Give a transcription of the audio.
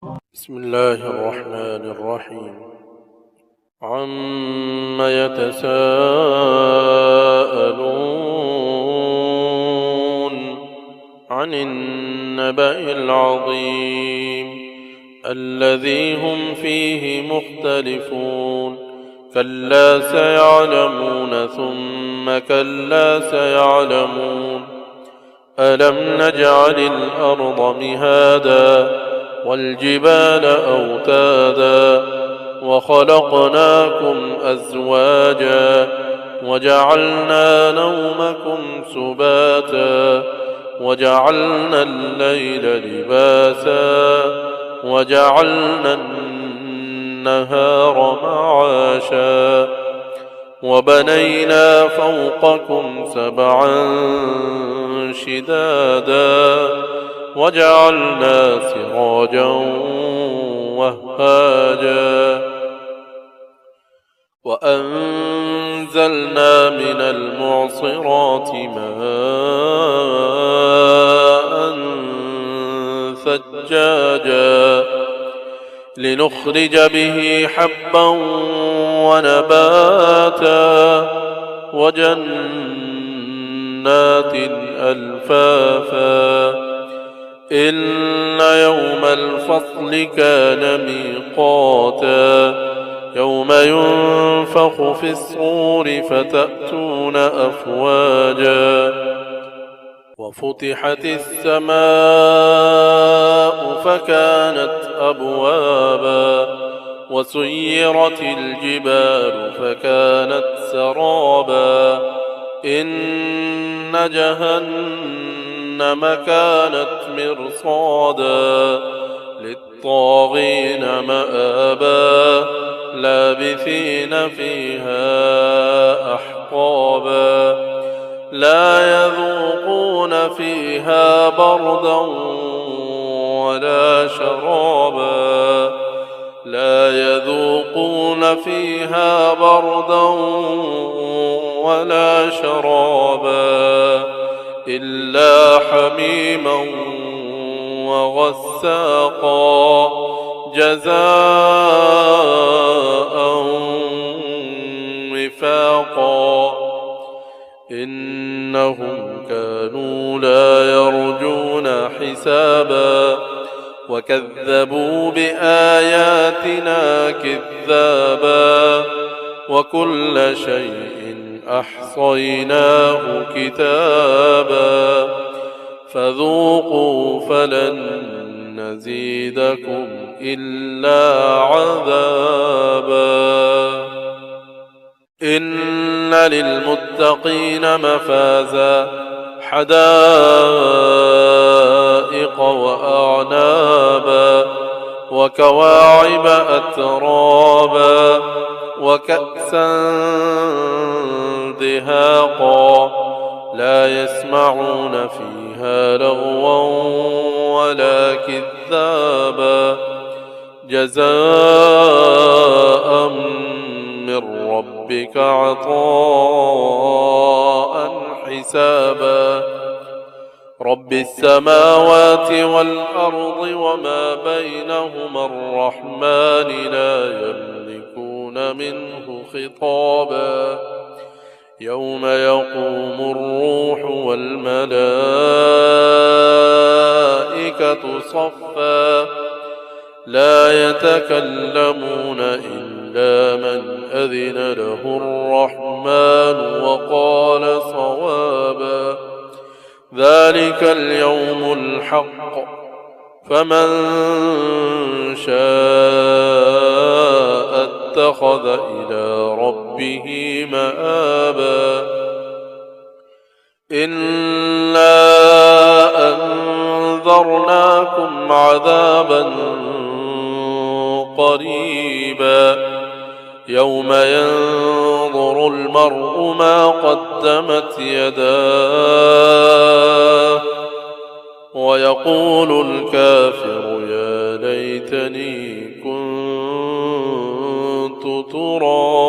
بسم الله الرحمن الرحيم. عم يتساءلون عن النبأ العظيم الذي هم فيه مختلفون. كلا سيعلمون ثم كلا سيعلمون. ألم نجعل الأرض مهادا والجبال أوتادا وخلقناكم أزواجا وجعلنا نومكم سباتا وجعلنا الليل لباسا وجعلنا النهار معاشا وبنينا فوقكم سبعا شدادا وجعلنا سراجا وهاجا وأنزلنا من المعصرات ماء ثجاجا لنخرج به حبا ونباتا وجنات ألفافا إن يوم الفصل كان ميقاتا يوم ينفخ في الصور فتأتون أفواجا وفتحت السماء فكانت أبوابا وسيرت الجبال فكانت سرابا إن جهنم كانت مرصادا للطاغين مآبا لابثين فيها أحقابا لا يذوقون فيها بردا ولا شرابا لا يذوقون فيها بردا ولا شرابا إلا حميما وغساقا جزاء وفاقا إنهم كانوا لا يرجون حسابا وكذبوا بآياتنا كذابا وكل شيء أحصيناه كتابا فذوقوا فلن نزيدكم إلا عذابا إن للمتقين مفازا حدائق وأعنابا وكواعب أترابا وكأسا دهاقا لا يسمعون فيها لغوا ولا كذابا جزاء من ربك عطاء حسابا رب السماوات والأرض وما بينهما الرحمن لا يملكون منه خطابا يوم يقوم الروح والملائكة صفا لا يتكلمون إلا من أذن له الرحمن وقال صوابا ذلك اليوم الحق فمن شاء اتخذ إلى ربه مآبا إنا أنذرناكم عذابا قريبا يوم ينظر المرء ما قدمت يداه ويقول الكافر يا ليتني كنت ترابا